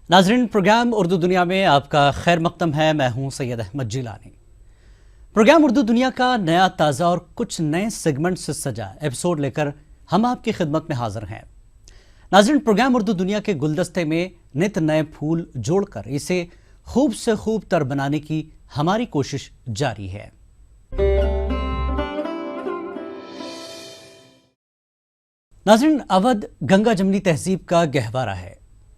नाजरीन, प्रोग्राम उर्दू दुनिया में आपका खैर मकदम है। मैं हूं सैयद अहमद जिलानी। प्रोग्राम उर्दू दुनिया का नया ताज़ा और कुछ नए सेगमेंट से सजा एपिसोड लेकर हम आपकी खिदमत में हाजिर हैं। नाजरीन, प्रोग्राम उर्दू दुनिया के गुलदस्ते में नित नए फूल जोड़कर इसे खूब से खूब तर बनाने की हमारी कोशिश जारी है। नाजरीन, अवध गंगा जमनी तहजीब का गहवारा है।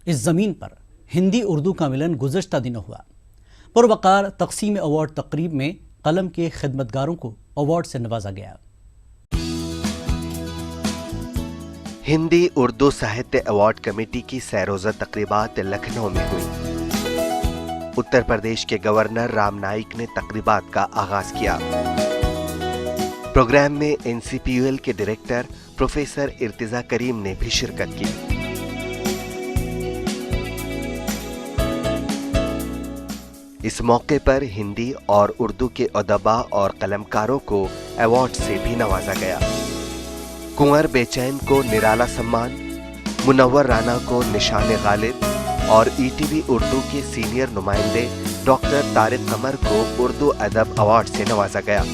इस ज़मीन पर हिंदी उर्दू का मिलन गुज़श्ता दिनों हुआ। पुरवकार तकसीम अवार्ड तकरीब में कलम के खिदमतगारों को अवार्ड से नवाजा गया। हिंदी उर्दू साहित्य अवार्ड कमेटी की सैरोज़ा तकरीबात लखनऊ में हुई। उत्तर प्रदेश के गवर्नर राम नाईक ने तकरीबात का आगाज किया। प्रोग्राम में NCPUL के डायरेक्टर प्रोफेसर इर्तिजा करीम ने भी शिरकत की। इस मौके पर हिंदी और उर्दू के अदबा और कलमकारों को अवार्ड से भी नवाजा गया। कुंवर बेचैन को निराला सम्मान, मुनव्वर राना को निशान गालिब और ETV उर्दू के सीनियर नुमाइंदे डॉक्टर तारिक कमर को उर्दू अदब अवार्ड से नवाजा गया।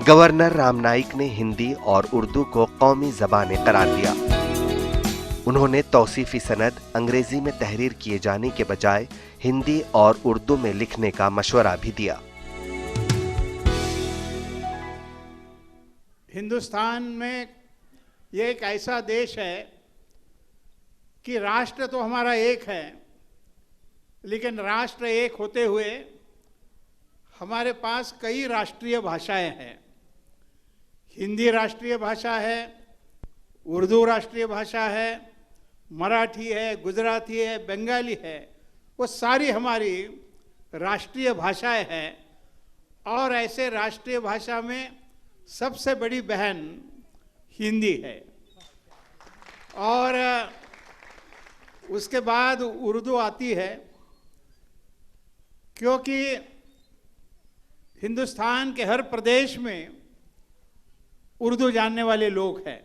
गवर्नर राम नाईक ने हिंदी और उर्दू को कौमी ज़बानें करार दिया। उन्होंने तौसीफी सनद अंग्रेजी में तहरीर किए जाने के बजाय हिंदी और उर्दू में लिखने का मशवरा भी दिया। हिंदुस्तान में ये एक ऐसा देश है कि राष्ट्र तो हमारा एक है, लेकिन राष्ट्र एक होते हुए हमारे पास कई राष्ट्रीय भाषाएं हैं। हिंदी राष्ट्रीय भाषा है, उर्दू राष्ट्रीय भाषा है, मराठी है, गुजराती है, बंगाली है। वो सारी हमारी राष्ट्रीय भाषाएं हैं। और ऐसे राष्ट्रीय भाषा में सबसे बड़ी बहन हिंदी है, और उसके बाद उर्दू आती है, क्योंकि हिंदुस्तान के हर प्रदेश में उर्दू जानने वाले लोग हैं।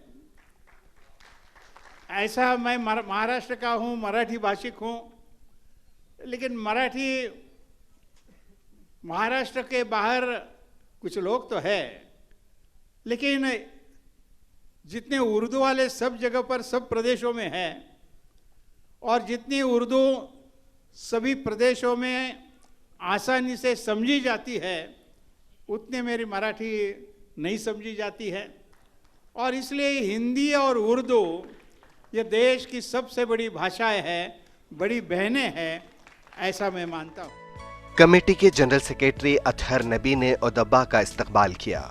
ऐसा मैं महाराष्ट्र का हूँ, मराठी भाषिक हूँ, लेकिन मराठी महाराष्ट्र के बाहर कुछ लोग तो है, लेकिन जितने उर्दू वाले सब जगह पर सब प्रदेशों में है, और जितनी उर्दू सभी प्रदेशों में आसानी से समझी जाती है, उतने मेरी मराठी नहीं समझी जाती है। और इसलिए हिंदी और उर्दू ये देश की सबसे बड़ी भाषाएं हैं, बड़ी बहनें हैं, ऐसा मैं मानता हूँ। कमेटी के जनरल सेक्रेटरी अतहर नबी ने अदबा का इस्तकबाल किया।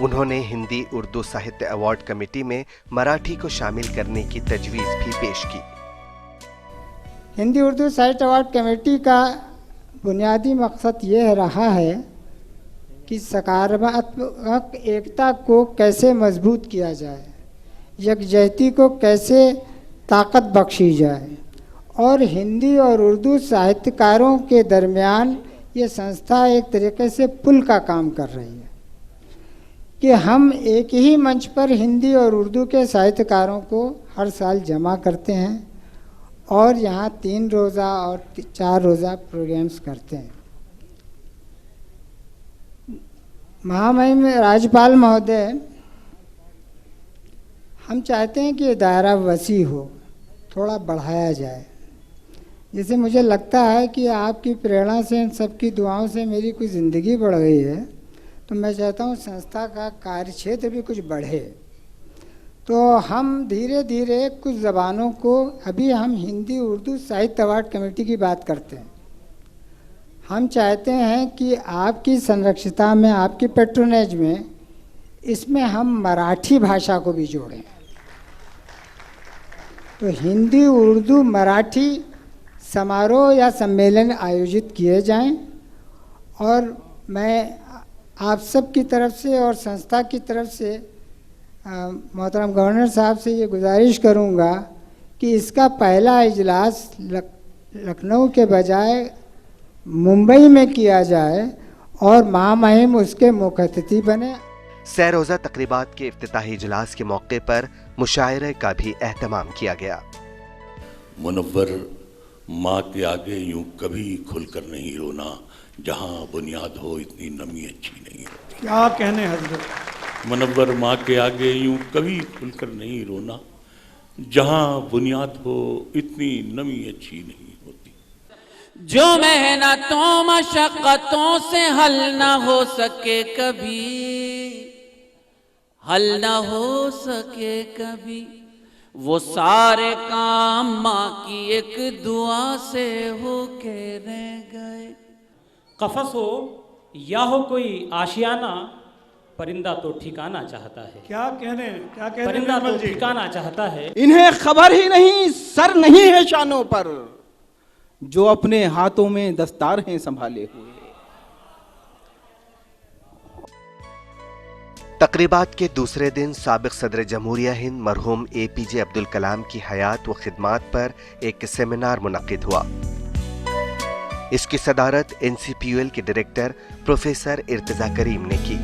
उन्होंने हिंदी उर्दू साहित्य अवार्ड कमेटी में मराठी को शामिल करने की तजवीज़ भी पेश की। हिंदी उर्दू साहित्य अवार्ड कमेटी का बुनियादी मकसद ये रहा है कि सकारात्मक एकता को कैसे मजबूत किया जाए, यकजहती को कैसे ताकत बख्शी जाए, और हिंदी और उर्दू साहित्यकारों के दरमियान ये संस्था एक तरीके से पुल का काम कर रही है कि हम एक ही मंच पर हिंदी और उर्दू के साहित्यकारों को हर साल जमा करते हैं और यहाँ 3 रोज़ा और 4 रोज़ा प्रोग्राम्स करते हैं। महामहिम राज्यपाल महोदय, हम चाहते हैं कि ये दायरा वसी हो, थोड़ा बढ़ाया जाए। जैसे मुझे लगता है कि आपकी प्रेरणा से, इन सबकी दुआओं से मेरी कुछ ज़िंदगी बढ़ गई है, तो मैं चाहता हूँ संस्था का कार्यक्षेत्र भी कुछ बढ़े। तो हम धीरे धीरे कुछ ज़बानों को, अभी हम हिंदी उर्दू साहित्य अवार्ड कमेटी की बात करते हैं, हम चाहते हैं कि आपकी संरक्षिता में, आपकी पेट्रोनेज में, इसमें हम मराठी भाषा को भी जोड़ें। तो हिंदी उर्दू मराठी समारोह या सम्मेलन आयोजित किए जाएं, और मैं आप सब की तरफ से और संस्था की तरफ से मोहतरम गवर्नर साहब से ये गुजारिश करूँगा कि इसका पहला इजलास लखनऊ के बजाय मुंबई में किया जाए और महामहिम उसके मुख्य अतिथि बने। सैरोज़ा तकरीबात के इफ्तिताही इजलास के मौके पर मुशायरे का भी एहतमाम किया गया। मुनव्वर माँ के आगे यूं कभी खुलकर नहीं रोना, जहाँ बुनियाद हो इतनी नमी अच्छी नहीं होती। क्या कहने हजरत। मुनव्वर माँ के आगे यूं कभी खुलकर नहीं रोना, जहाँ बुनियाद हो इतनी नमी अच्छी नहीं होती। जो मेहनतों मशक्क़तों से हल न हो सके कभी, हल न हो सके कभी, वो सारे काम माँ की एक दुआ से होके रह गए। कफस हो या हो कोई आशियाना, परिंदा तो ठिकाना चाहता है। क्या कहने परिंदा तो निर्मल जी। ठिकाना चाहता है। इन्हें खबर ही नहीं, सर नहीं है शानों पर, जो अपने हाथों में दस्तार हैं संभाले हुए। तकरीबात के दूसरे दिन साबिक सदर जमहूरिया हिंद मरहूम APJ अब्दुल कलाम की हयात व खिदमात पर एक सेमिनार मुनक्किद हुआ। इसकी सदारत NCPUL के डायरेक्टर प्रोफेसर इर्तिजा करीम ने की।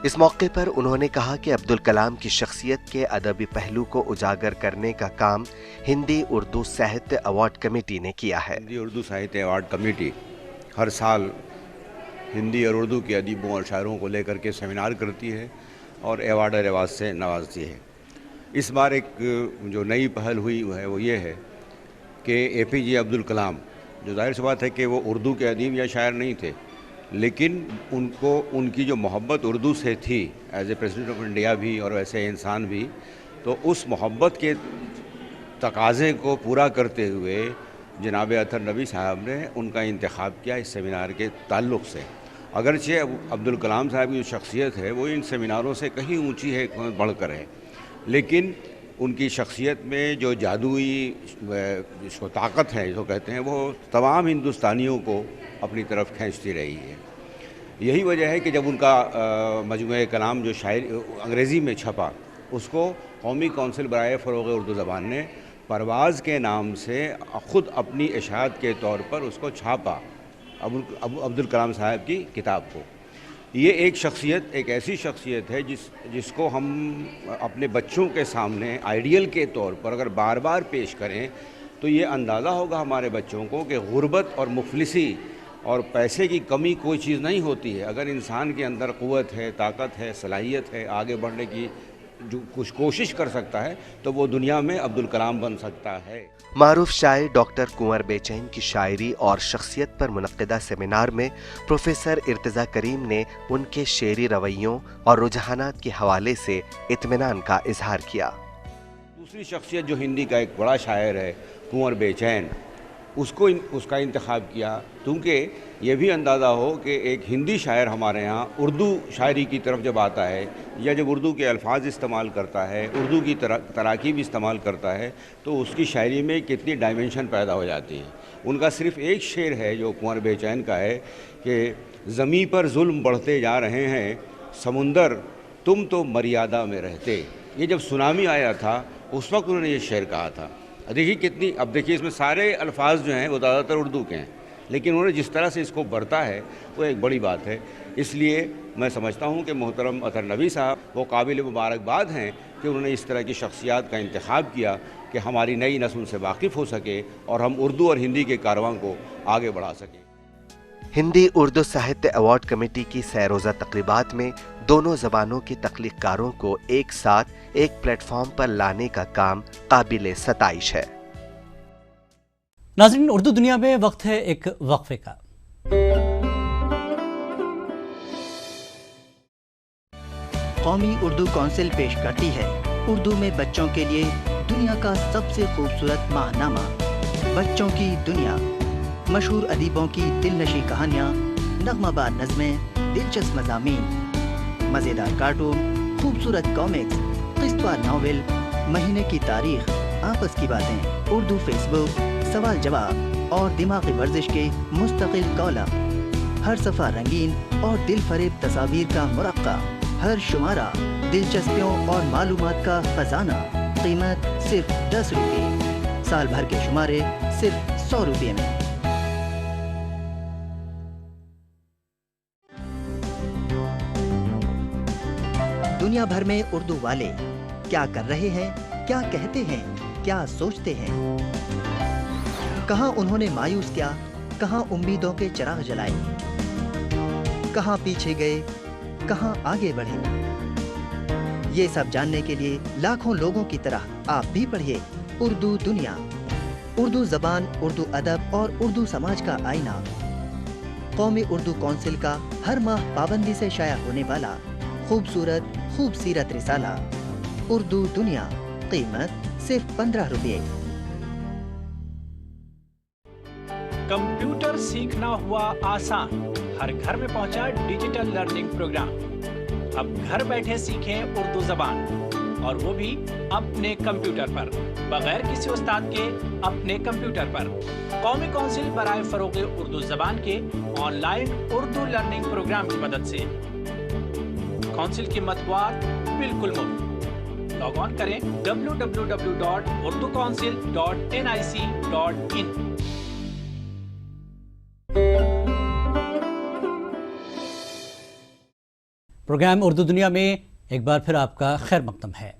इस मौके पर उन्होंने कहा कि अब्दुल कलाम की शख्सियत के अदबी पहलू को उजागर करने का काम हिंदी उर्दू साहित्य अवार्ड कमेटी ने किया है। हिंदी उर्दू साहित्य अवार्ड कमेटी हर साल हिंदी और उर्दू के अदीबों और शायरों को लेकर के सेमिनार करती है और एवार्ड और रिवाज से नवाजती है। इस बार एक जो नई पहल हुई है वो ये है कि APJ अब्दुल कलाम, जो जाहिर सी बात है कि वो उर्दू के अदीब या शायर नहीं थे, लेकिन उनको उनकी जो मोहब्बत उर्दू से थी as a president of India भी और वैसे इंसान भी, तो उस मोहब्बत के तकाज़े को पूरा करते हुए जनाब अतर नबी साहब ने उनका इंतखाब किया इस सेमिनार के ताल्लुक़ से। अगरचे अब्दुल कलाम साहब की जो शख्सियत है वो इन सेमिनारों से कहीं ऊंची है, बढ़कर है, लेकिन उनकी शख्सियत में जो जादुई जिसको ताकत है जो कहते हैं, वो तमाम हिंदुस्तानियों को अपनी तरफ खींचती रही है। यही वजह है कि जब उनका मजमूए कलाम जो शायर अंग्रेज़ी में छपा, उसको कौमी कौंसिल बराए फ़रोग़ उर्दू ज़बान ने परवाज़ के नाम से ख़ुद अपनी इशाअत के तौर पर उसको छापा, अब्दुल कलाम साहब की किताब को। ये एक शख्सियत, एक ऐसी शख्सियत है जिसको हम अपने बच्चों के सामने आइडियल के तौर पर अगर बार बार पेश करें तो ये अंदाज़ा होगा हमारे बच्चों को कि गुर्बत और मुफलिसी और पैसे की कमी कोई चीज़ नहीं होती है। अगर इंसान के अंदर क़ुव्वत है, ताकत है, सलाहियत है, आगे बढ़ने की जो कुछ कोशिश कर सकता है, तो वो दुनिया में अब्दुल कलाम बन सकता है। मारूफ शायर डॉक्टर कुंवर बेचैन की शायरी और शख्सियत पर मुनक्किदा सेमिनार में प्रोफेसर इर्तिजा करीम ने उनके शेरी रवैयों और रुझानात के हवाले से इत्मीनान का इजहार किया। दूसरी शख्सियत जो हिंदी का एक बड़ा शायर है कुंवर बेचैन, उसका इंतखाब किया क्योंकि ये भी अंदाज़ा हो कि एक हिंदी शायर हमारे यहाँ उर्दू शायरी की तरफ जब आता है या जब उर्दू के अल्फाज इस्तेमाल करता है, उर्दू की तराकीब इस्तेमाल करता है, तो उसकी शायरी में कितनी डायमेंशन पैदा हो जाती है। उनका सिर्फ़ एक शेर है जो कुंवर बेचैन का है कि ज़मीं पर जुल्म बढ़ते जा रहे हैं, समुंदर तुम तो मर्यादा में रहते। ये जब सुनामी आया था उस वक्त उन्होंने ये शेर कहा था। देखिए कितनी, अब देखिए इसमें सारे अल्फाज जो हैं वो ज़्यादातर उर्दू के हैं, लेकिन उन्होंने जिस तरह से इसको बढ़ता है वो एक बड़ी बात है। इसलिए मैं समझता हूँ कि मोहतरम अतर नबी साहब वो काबिल मुबारकबाद हैं कि उन्होंने इस तरह की शख्सियात का इंतखाब किया कि हमारी नई नस्ल से वाकिफ़ हो सके और हम उर्दू और हिंदी के कारवां को आगे बढ़ा सकें। हिंदी उर्दू साहित्य अवार्ड कमेटी की सैरोज़ा तकरीबात में दोनों ज़बानों के तख्लीक़कारों को एक साथ एक प्लेटफॉर्म पर लाने का काम काबिल सताइश है। नाज़रीन, उर्दू दुनिया में वक्त है एक वक्फे का। कौमी उर्दू कौंसिल पेश करती है उर्दू में बच्चों के लिए दुनिया का सबसे खूबसूरत माहनामा, बच्चों की दुनिया। मशहूर अदीबों की दिलनशी कहानियाँ, नग़्माबार नज़में, दिलचस्प मज़ामीन, मज़ेदार कार्टून, खूबसूरत कॉमिक्स, क़िस्तवार नावल, महीने की तारीख, आपस की बातें, उर्दू फेसबुक, सवाल जवाब और दिमागी वर्जिश के मुस्तकिल कॉलम। हर सफ़ा रंगीन और दिल फरेब तस्वीर का मुरक्का, हर शुमारा दिलचस्पियों और मालूमात का खजाना। कीमत सिर्फ 10 रुपये। साल भर के शुमारे सिर्फ 100 रुपये में। दुनिया भर में उर्दू वाले क्या कर रहे हैं, क्या कहते हैं, क्या सोचते हैं। कहाँ उन्होंने मायूस किया, कहाँ उम्मीदों के चिराग जलाए, कहाँ पीछे गए, कहाँ आगे बढ़े। ये सब जानने के लिए लाखों लोगों की तरह आप भी पढ़िए उर्दू दुनिया। उर्दू जबान, उर्दू अदब और उर्दू समाज का आईना। कौमी उर्दू कौंसिल का हर माह पाबंदी से शाया होने वाला खूबसूरत खूबसीरत रिसाला उर्दू दुनिया। कीमत सिर्फ 15 रुपये। कंप्यूटर सीखना हुआ आसान, हर घर में पहुंचा डिजिटल लर्निंग प्रोग्राम। अब घर बैठे सीखें उर्दू जबान, और वो भी अपने कंप्यूटर पर, बगैर किसी उस्ताद के, अपने कंप्यूटर पर। कौमी कौंसिल बराए फरोग़ उर्दू जबान के ऑनलाइन उर्दू लर्निंग प्रोग्राम की मदद से कौंसिल की मतबूआत बिल्कुल मुफ्त। लॉग ऑन करें www.urducouncil.nic.in। प्रोग्राम उर्दू दुनिया में एक बार फिर आपका खैर मकदम है।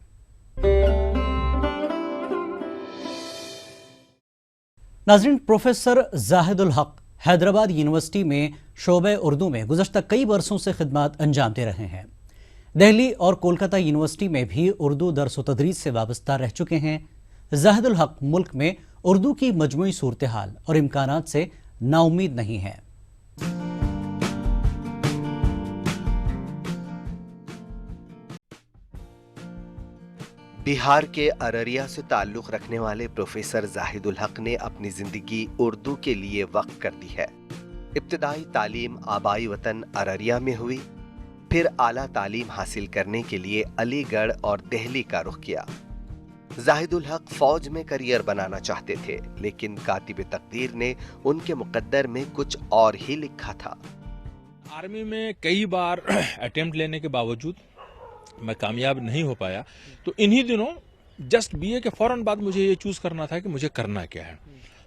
नाज़रीन, प्रोफेसर जाहिदुल हक हैदराबाद यूनिवर्सिटी में शोबे उर्दू में गुज़श्ता कई बरसों से खिदमत अंजाम दे रहे हैं। दिल्ली और कोलकाता यूनिवर्सिटी में भी उर्दू दर्स व तदरीस से वाबस्ता रह चुके हैं। जाहिदुल हक मुल्क में उर्दू की मजमूई सूरत हाल और इम्कानात से नाउमीद नहीं है। बिहार के अररिया से ताल्लुक़ रखने वाले प्रोफेसर जाहिदुल हक ने अपनी ज़िंदगी उर्दू के लिए वक्फ कर दी है। इब्तिदाई तालीम आबाई वतन अररिया में हुई, फिर आला तालीम हासिल करने के लिए अलीगढ़ और दिल्ली का रुख किया। जाहिदुल हक फौज में करियर बनाना चाहते थे, लेकिन कातिब तकदीर ने उनके मुकद्दर में कुछ और ही लिखा था। आर्मी में कई बार अटेम्प्ट लेने के बावजूद मैं कामयाब नहीं हो पाया, तो इन्हीं दिनों जस्ट बीए के फौरन बाद मुझे ये चूज़ करना था कि मुझे करना क्या है।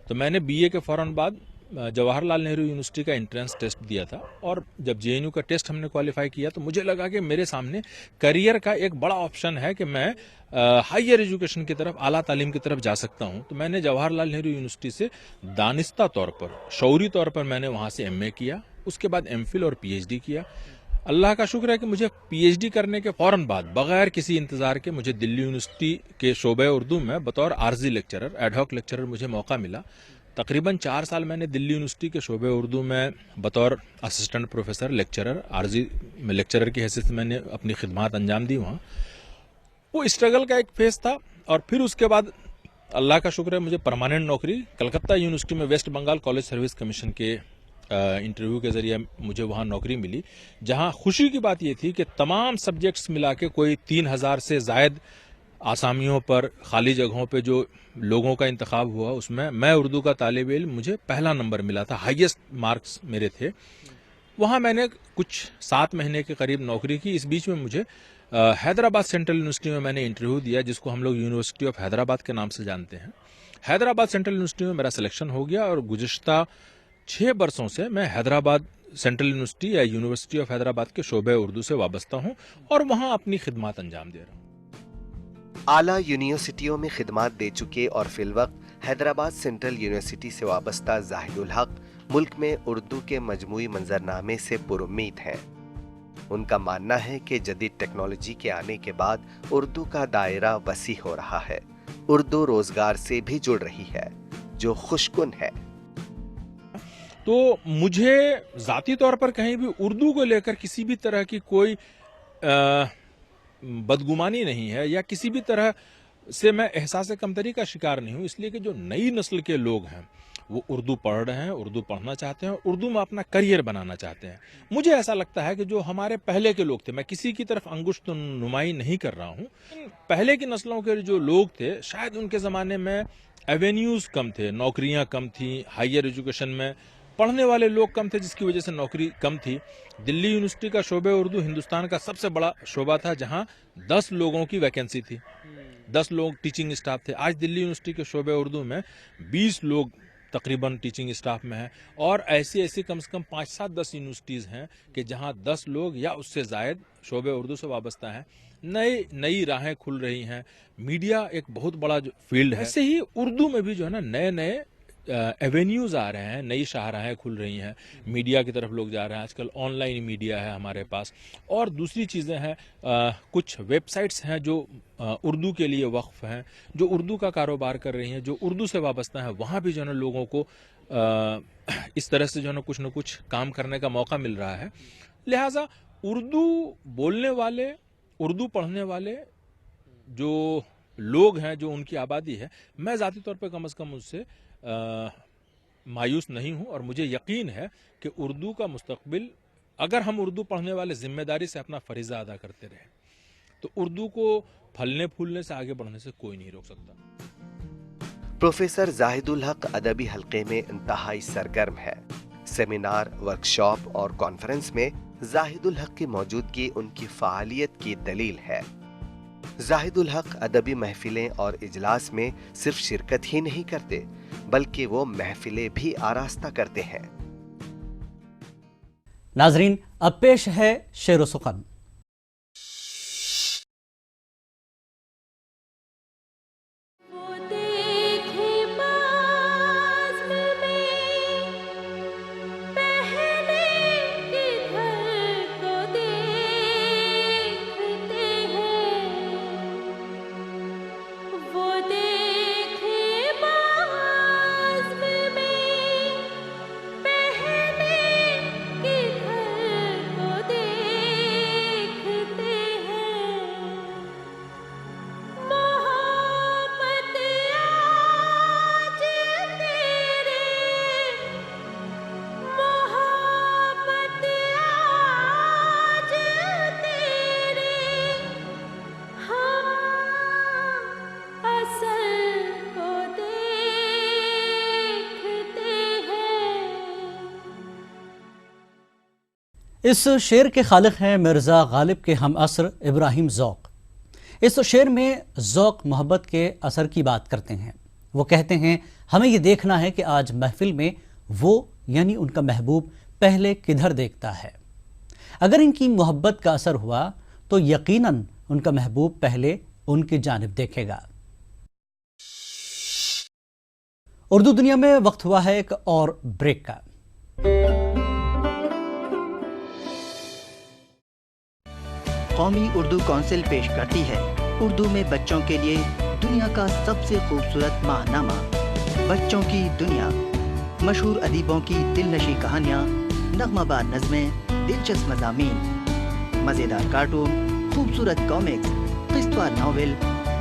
तो मैंने बीए के फौरन बाद जवाहरलाल नेहरू यूनिवर्सिटी का एंट्रेंस टेस्ट दिया था, और जब जेएनयू का टेस्ट हमने क्वालिफाई किया तो मुझे लगा कि मेरे सामने करियर का एक बड़ा ऑप्शन है कि मैं हायर एजुकेशन की तरफ, आला तालीम की तरफ जा सकता हूं। तो मैंने जवाहरलाल नेहरू यूनिवर्सिटी से दानिस्ता तौर पर, शौरी तौर पर मैंने वहां से एमए किया, उसके बाद एमफिल और पीएचडी किया। अल्लाह का शुक्र है कि मुझे पीएचडी करने के फौरन बाद बगैर किसी इंतजार के मुझे दिल्ली यूनिवर्सिटी के शोबे उर्दू में बतौर आर्जी लेक्चरर, एडहॉक लेक्चरर मुझे मौका मिला। तकरीबन 4 साल मैंने दिल्ली यूनिवर्सिटी के शोबे उर्दू में बतौर असिस्टेंट प्रोफेसर, लेक्चरर, आर्जी में लेक्चरर की हैसियत से मैंने अपनी खिदमत अंजाम दी वहाँ। वो स्ट्रगल का एक फेज था, और फिर उसके बाद अल्लाह का शुक्र है मुझे परमानेंट नौकरी कलकत्ता यूनिवर्सिटी में West Bengal college service commission के इंटरव्यू के जरिए मुझे वहाँ नौकरी मिली, जहाँ खुशी की बात ये थी कि तमाम सब्जेक्ट्स मिला के कोई 3000 से ज़ायद आसामियों पर, खाली जगहों पे जो लोगों का इंतखाब हुआ, उसमें मैं उर्दू का तालिब इल्म, मुझे पहला नंबर मिला था, हाईएस्ट मार्क्स मेरे थे। वहाँ मैंने कुछ 7 महीने के करीब नौकरी की। इस बीच में मुझे हैदराबाद सेंट्रल यूनिवर्सिटी में मैंने इंटरव्यू दिया, जिसको हम लोग यूनिवर्सिटी ऑफ हैदराबाद के नाम से जानते हैं। हैदराबाद सेंट्रल यूनिवर्सिटी में मेरा सिलेक्शन हो गया, और गुज़श्ता 6 बरसों से मैं हैदराबाद सेंट्रल यूनिवर्सिटी या यूनिवर्सिटी ऑफ हैदराबाद के शोबे उर्दू से वाबस्ता हूँ, और वहाँ अपनी खिदमत अंजाम दे रहा हूँ। आला यूनिवर्सिटियों में खिदमत दे चुके और फिलवक्त हैदराबाद सेंट्रल यूनिवर्सिटी से वाबस्ता जाहिदुल हक मुल्क में उर्दू के मजमूई मंजरनामे से पुरुम्मीद हैं। उनका मानना है कि जदीद टेक्नोलॉजी के आने के बाद उर्दू का दायरा वसी हो रहा है। उर्दू रोजगार से भी जुड़ रही है, जो खुशकुन है। तो मुझे ज़ाती तौर पर कहीं भी उर्दू को लेकर किसी भी तरह की कोई बदगुमानी नहीं है, या किसी भी तरह से मैं एहसास कमतरी का शिकार नहीं हूँ, इसलिए कि जो नई नस्ल के लोग हैं वो उर्दू पढ़ रहे हैं, उर्दू पढ़ना चाहते हैं, उर्दू में अपना करियर बनाना चाहते हैं। मुझे ऐसा लगता है कि जो हमारे पहले के लोग थे, मैं किसी की तरफ अंगुष्ठ नुमाई नहीं कर रहा हूँ, पहले की नस्लों के जो लोग थे, शायद उनके ज़माने में एवेन्यूज़ कम थे, नौकरियाँ कम थी, हायर एजुकेशन में पढ़ने वाले लोग कम थे, जिसकी वजह से नौकरी कम थी। दिल्ली यूनिवर्सिटी का शोबे उर्दू हिंदुस्तान का सबसे बड़ा शोबा था, जहां 10 लोगों की वैकेंसी थी, 10 लोग टीचिंग स्टाफ थे। आज दिल्ली यूनिवर्सिटी के शोबे उर्दू में 20 लोग तकरीबन टीचिंग स्टाफ में हैं, और ऐसी कम से कम 5-7-10 यूनिवर्सिटीज़ हैं कि जहां 10 लोग या उससे ज़ायद शोबे उर्दू से वाबस्ता हैं। नई राहें खुल रही हैं। मीडिया एक बहुत बड़ा जो फील्ड है, ऐसे ही उर्दू में भी जो है ना नए एवेन्यूज आ रहे हैं, नई शाहराहें खुल रही हैं, मीडिया की तरफ लोग जा रहे हैं। आजकल ऑनलाइन मीडिया है हमारे पास, और दूसरी चीज़ें हैं, कुछ वेबसाइट्स हैं जो उर्दू के लिए वक्फ हैं, जो उर्दू का कारोबार कर रही हैं, जो उर्दू से वाबस्ता हैं। वहाँ भी जो है ना लोगों को इस तरह से जो है ना कुछ काम करने का मौका मिल रहा है। लिहाजा उर्दू बोलने वाले, उर्दू पढ़ने वाले जो लोग हैं, जो उनकी आबादी है, मैं ज़ाती तौर पे कम से कम उससे मायूस नहीं हूं, और मुझे यकीन है कि उर्दू का मुस्तकबिल, अगर हम उर्दू पढ़ने वाले जिम्मेदारी से अपना फरीज़ा अदा करते रहे, तो उर्दू को फलने फूलने से, आगे बढ़ने से कोई नहीं रोक सकता। प्रोफेसर जाहिदुल हक अदबी हल्के में इंतहाई सरगर्म है। सेमिनार, वर्कशॉप और कॉन्फ्रेंस में जाहिदुल हक की मौजूदगी उनकी फ़ालियत की दलील है। जाहिदुल हक अदबी महफिलें और इजलास में सिर्फ शिरकत ही नहीं करते, बल्कि वो महफिलें भी आरास्ता करते हैं। नाजरीन, अब पेश है शेर सुखन। इस शेर के खालिक हैं मिर्ज़ा गालिब के हम असर इब्राहिम ज़ौक़। इस शेर में ज़ौक़ मोहब्बत के असर की बात करते हैं। वो कहते हैं, हमें ये देखना है कि आज महफिल में वो यानी उनका महबूब पहले किधर देखता है। अगर इनकी मोहब्बत का असर हुआ तो यकीनन उनका महबूब पहले उनकी जानिब देखेगा। उर्दू दुनिया में वक्त हुआ है एक और ब्रेक का। कौमी उर्दू कौंसिल पेश करती है उर्दू में बच्चों के लिए दुनिया का सबसे खूबसूरत माहनामा, बच्चों की दुनिया। मशहूर अदीबों की दिलनशी कहानियाँ, नग़्माबाज नज़में, दिलचस्प मज़ामीन, मज़ेदार कार्टून, खूबसूरत कॉमिक्स, क़िस्तवार नावल,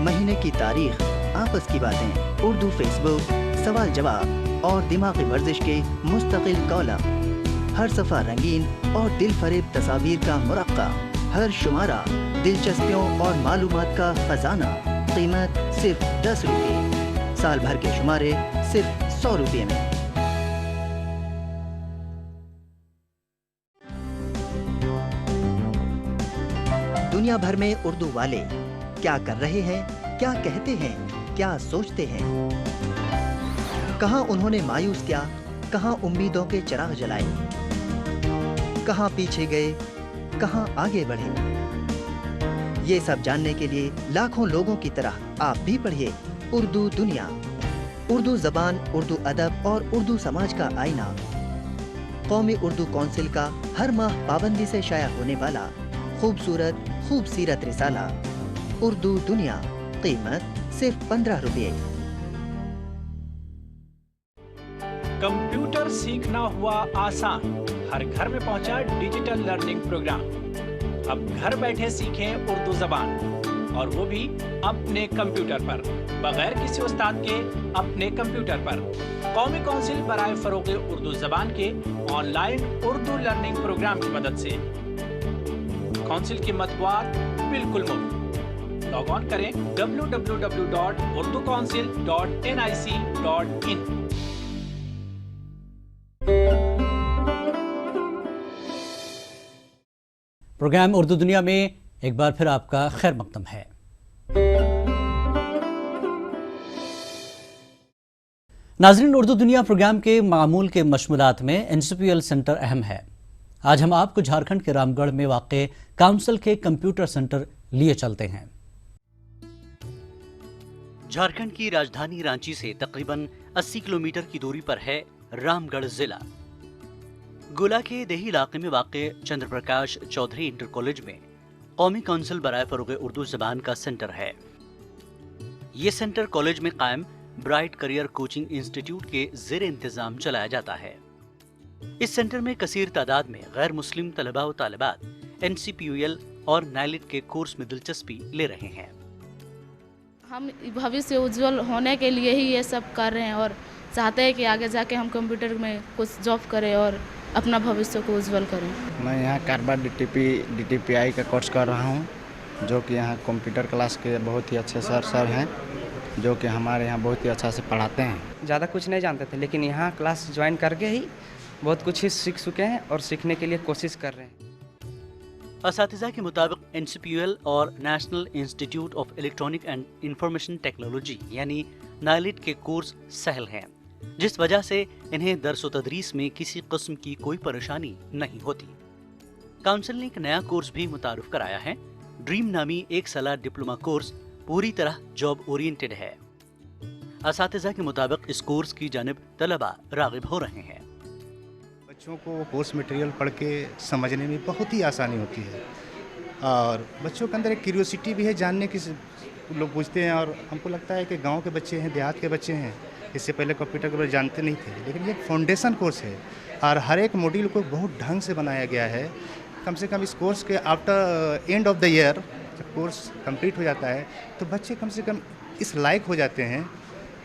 महीने की तारीख, आपस की बातें, उर्दू फेसबुक, सवाल जवाब और दिमागी वर्जिश के मुस्तकिल कॉलम। हर सफ़ा रंगीन और दिल फरेब तस्वीर का मुरक्का, हर शुमारा दिलचस्पियों और मालूमात का खजाना। कीमत सिर्फ 10 रुपये। साल भर के शुमारे सिर्फ 100 रुपये में। दुनिया भर में उर्दू वाले क्या कर रहे हैं, क्या कहते हैं, क्या सोचते हैं, कहाँ उन्होंने मायूस किया, कहाँ उम्मीदों के चिराग जलाए, कहाँ पीछे गए, कहाँ आगे बढ़े। ये सब जानने के लिए लाखों लोगों की तरह आप भी पढ़िए उर्दू दुनिया। उर्दू जबान, उर्दू अदब और उर्दू समाज का आईना। कौमी उर्दू कौंसिल का हर माह पाबंदी से शाया होने वाला खूबसूरत खूबसीरत रिसाला उर्दू दुनिया। कीमत सिर्फ 15 रुपये। कंप्यूटर सीखना हुआ आसान। हर घर में पहुंचा डिजिटल लर्निंग प्रोग्राम। अब घर बैठे सीखें उर्दू जबान, और वो भी अपने कंप्यूटर पर, बगैर किसी उस्ताद के, अपने कंप्यूटर पर। कौमी कौंसिल बराए फरोग़ उर्दू जबान के ऑनलाइन उर्दू लर्निंग प्रोग्राम की मदद से कौंसिल की मतबूआत बिल्कुल मुफ्त। लॉग ऑन करें www.urducouncil.nic.in। प्रोग्राम उर्दू दुनिया में एक बार फिर आपका खैर मकदम है। नाज़रीन, उर्दू दुनिया प्रोग्राम के मामूल के मशमुलात में NCPL सेंटर अहम है। आज हम आपको झारखंड के रामगढ़ में वाक़े काउंसिल के कंप्यूटर सेंटर लिए चलते हैं। झारखंड की राजधानी रांची से तकरीबन 80 किलोमीटर की दूरी पर है रामगढ़ जिला। गोला के देही इलाके में वाक़ चंद्र प्रकाश चौधरी इंटर कॉलेज में कौमी काउंसिल बराए फ़रोग़ उर्दू ज़बान का सेंटर है। ये सेंटर कॉलेज में कायम ब्राइट करियर कोचिंग इंस्टीट्यूट के ज़ेर इंतज़ाम चलाया जाता है। इस सेंटर में कसीर तादाद में गैर मुस्लिम तलबा व तालिबात NCPUL और नाइलिट के कोर्स में दिलचस्पी ले रहे हैं। हम भविष्य उज्जवल होने के लिए ही ये सब कर रहे हैं और चाहते हैं कि आगे जाके हम कंप्यूटर में कुछ जॉब करें और अपना भविष्य को उज्जवल करें। मैं यहाँ कारबार DTPI का कोर्स कर रहा हूँ, जो कि यहाँ कंप्यूटर क्लास के बहुत ही अच्छे सर हैं, जो कि हमारे यहाँ बहुत ही अच्छा से पढ़ाते हैं। ज़्यादा कुछ नहीं जानते थे, लेकिन यहाँ क्लास ज्वाइन करके ही बहुत कुछ ही सीख चुके हैं और सीखने के लिए कोशिश कर रहे हैं। असातिज़ा के मुताबिक NCPUL और national institute of electronic and information technology यानी नाइलिट के कोर्स सहल हैं, जिस वजह से इन्हें दरस व तदरीस में किसी किस्म की कोई परेशानी नहीं होती। काउंसिल ने एक नया कोर्स भी मुतारुफ कराया है। ड्रीम नामी 1 साला डिप्लोमा कोर्स पूरी तरह जॉब ओरिएंटेड है। असातिज़ा के मुताबिक इस कोर्स की जानिब तलबा राग़िब हो रहे हैं। बच्चों को कोर्स मटेरियल पढ़ के समझने में बहुत ही आसानी होती है और बच्चों के अंदर एक क्यूरियोसिटी भी है जानने की। लोग पूछते हैं और हमको लगता है कि गांव के बच्चे हैं, देहात के बच्चे हैं, इससे पहले कंप्यूटर के बारे में जानते नहीं थे, लेकिन ये फाउंडेशन कोर्स है और हर एक मॉड्यूल को बहुत ढंग से बनाया गया है। कम से कम इस कोर्स के after end of the year जब कोर्स कंप्लीट हो जाता है तो बच्चे कम से कम इस लायक हो जाते हैं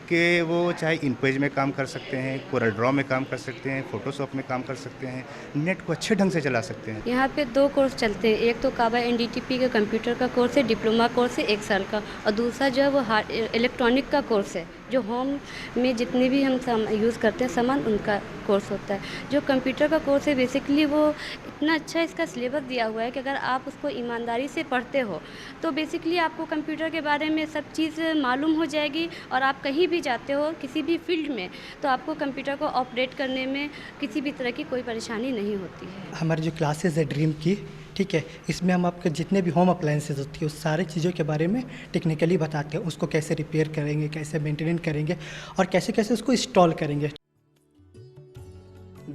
कि वो चाहे इनपेज में काम कर सकते हैं, कोरल ड्रॉ में काम कर सकते हैं, फोटोशॉप में काम कर सकते हैं, नेट को अच्छे ढंग से चला सकते हैं। यहाँ पे 2 कोर्स चलते हैं, एक तो काबा NDTP का कंप्यूटर का कोर्स है, डिप्लोमा कोर्स है 1 साल का, और दूसरा जो है वो इलेक्ट्रॉनिक का कोर्स है, जो होम में जितने भी हम यूज़ करते हैं सामान उनका कोर्स होता है। जो कंप्यूटर का कोर्स है बेसिकली वो इतना अच्छा इसका सिलेबस दिया हुआ है कि अगर आप उसको ईमानदारी से पढ़ते हो तो बेसिकली आपको कंप्यूटर के बारे में सब चीज़ मालूम हो जाएगी और आप कहीं भी जाते हो किसी भी फील्ड में तो आपको कंप्यूटर को ऑपरेट करने में किसी भी तरह की कोई परेशानी नहीं होती है। हमारी जो क्लासेस है ड्रीम की, ठीक है, इसमें हम आपके जितने भी होम अप्लायंसेस होती है उस सारे चीज़ों के बारे में टेक्निकली बताते हैं, उसको कैसे रिपेयर करेंगे, कैसे मेंटेन करेंगे और कैसे कैसे उसको इंस्टॉल करेंगे।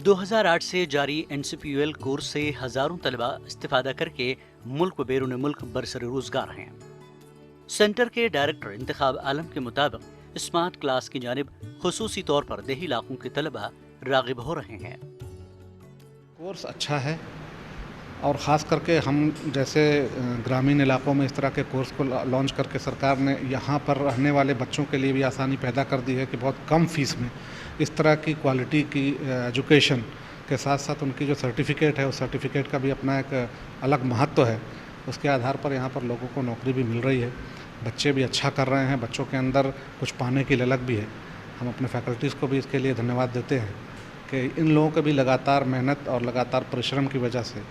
2008 से जारी NCPUL कोर्स से हजारों तलबा इस्तिफादा करके मुल्क व बैरून मुल्क बरसर रोजगार हैं। सेंटर के डायरेक्टर इंतखाब आलम के मुताबिक स्मार्ट क्लास की जानिब खुसूसी तौर पर देही इलाकों के तलबा राग़िब हो रहे हैं। कोर्स अच्छा है और ख़ास करके हम जैसे ग्रामीण इलाकों में इस तरह के कोर्स को लॉन्च करके सरकार ने यहाँ पर रहने वाले बच्चों के लिए भी आसानी पैदा कर दी है कि बहुत कम फीस में इस तरह की क्वालिटी की एजुकेशन के साथ साथ उनकी जो सर्टिफिकेट है उस सर्टिफिकेट का भी अपना एक अलग महत्व है। उसके आधार पर यहाँ पर लोगों को नौकरी भी मिल रही है, बच्चे भी अच्छा कर रहे हैं, बच्चों के अंदर कुछ पाने की ललक भी है। हम अपने फैकल्टीज़ को भी इसके लिए धन्यवाद देते हैं कि इन लोगों के भी लगातार मेहनत और लगातार परिश्रम की वजह से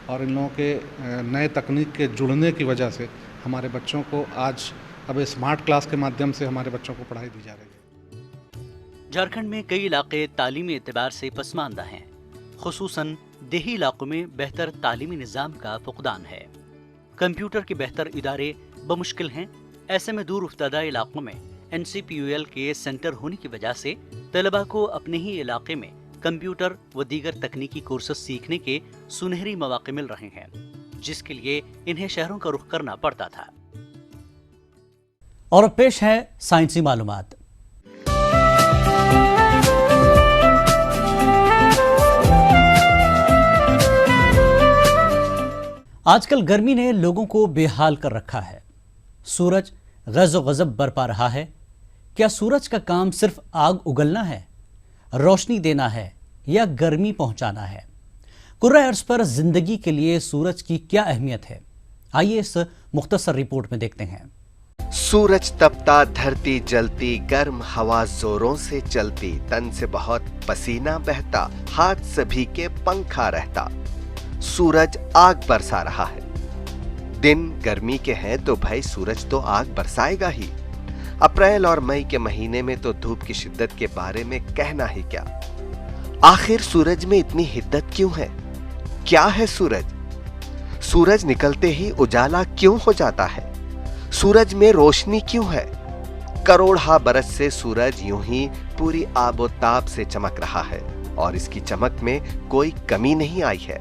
और इन लोगों के नए तकनीक के जुड़ने की वजह से हमारे बच्चों को आज अब स्मार्ट क्लास के माध्यम से हमारे बच्चों को पढ़ाई दी जा रही है। झारखंड में कई इलाके तालीमी एतबार से पसमानदा हैं, खुसूसन देही इलाकों में बेहतर तालीमी निज़ाम का फुकदान है। कंप्यूटर के बेहतर इदारे बमुश्किल हैं। ऐसे में दूर उफ्तादा इलाकों में NCPUL के सेंटर होने की वजह से तलबा को अपने ही इलाके में कंप्यूटर व दीगर तकनीकी कोर्सेज सीखने के सुनहरी मौके मिल रहे हैं, जिसके लिए इन्हें शहरों का रुख करना पड़ता था। और अब पेश है साइंसी मालूमात। आजकल गर्मी ने लोगों को बेहाल कर रखा है। सूरज गज़ो गज़ब बरपा रहा है। क्या सूरज का काम सिर्फ आग उगलना है, रोशनी देना है या गर्मी पहुंचाना है? कुर्रा अर्ज़ पर जिंदगी के लिए सूरज की क्या अहमियत है, आइए इस मुख्तसर रिपोर्ट में देखते हैं। सूरज तपता, धरती जलती, गर्म हवा जोरों से चलती, तन से बहुत पसीना बहता, हाथ सभी के पंखा रहता। सूरज आग बरसा रहा है। दिन गर्मी के हैं तो भाई सूरज तो आग बरसाएगा ही। अप्रैल और मई के महीने में तो धूप की शिद्दत के बारे में कहना ही क्या। आखिर सूरज में इतनी हिद्दत क्यों है? क्या है सूरज? सूरज निकलते ही उजाला क्यों हो जाता है? सूरज में रोशनी क्यों है? करोड़ों बरस से सूरज यूं ही पूरी आबोताब से चमक रहा है और इसकी चमक में कोई कमी नहीं आई है।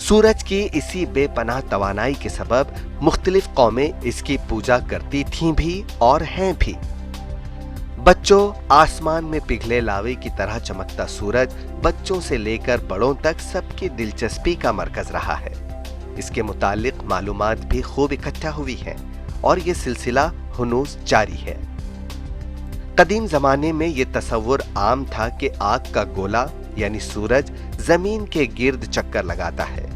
सूरज की इसी बेपनाह तवानाई के सबब मुख्तलिफ कौमें इसकी पूजा करती थीं भी और हैं भी। बच्चों, आसमान में पिघले लावे की तरह चमकता सूरज बच्चों से लेकर बड़ों तक सबकी दिलचस्पी का मरकज रहा है। इसके मुतालिक मालूमात भी खूब इकट्ठा हुई हैं और ये सिलसिला हुनूस जारी है। कदीम जमाने में ये तसव्वुर आम था कि आग का गोला यानी सूरज जमीन के गिर्द चक्कर लगाता है,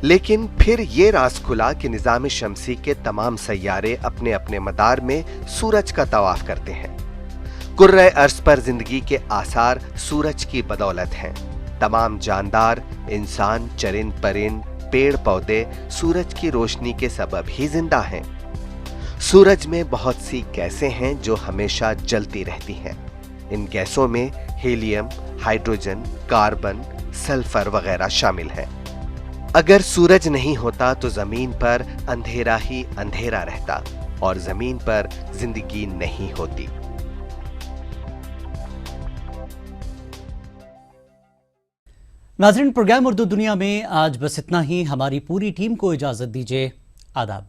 लेकिन फिर ये राज खुला कि निजाम शमसी के तमाम सैयारे अपने अपने मदार में सूरज का तवाफ करते हैं। कुर्रे अर्श पर जिंदगी के आसार सूरज की बदौलत हैं। तमाम जानदार, इंसान, चरिंद परिंद, पेड़ पौधे सूरज की रोशनी के सबब ही जिंदा हैं। सूरज में बहुत सी गैसें हैं जो हमेशा जलती रहती हैं। इन गैसों में हीलियम, हाइड्रोजन, कार्बन, सल्फर वगैरह शामिल हैं। अगर सूरज नहीं होता तो जमीन पर अंधेरा ही अंधेरा रहता और जमीन पर जिंदगी नहीं होती। नाज़रीन, प्रोग्राम उर्दू दुनिया में आज बस इतना ही। हमारी पूरी टीम को इजाजत दीजिए। आदाब।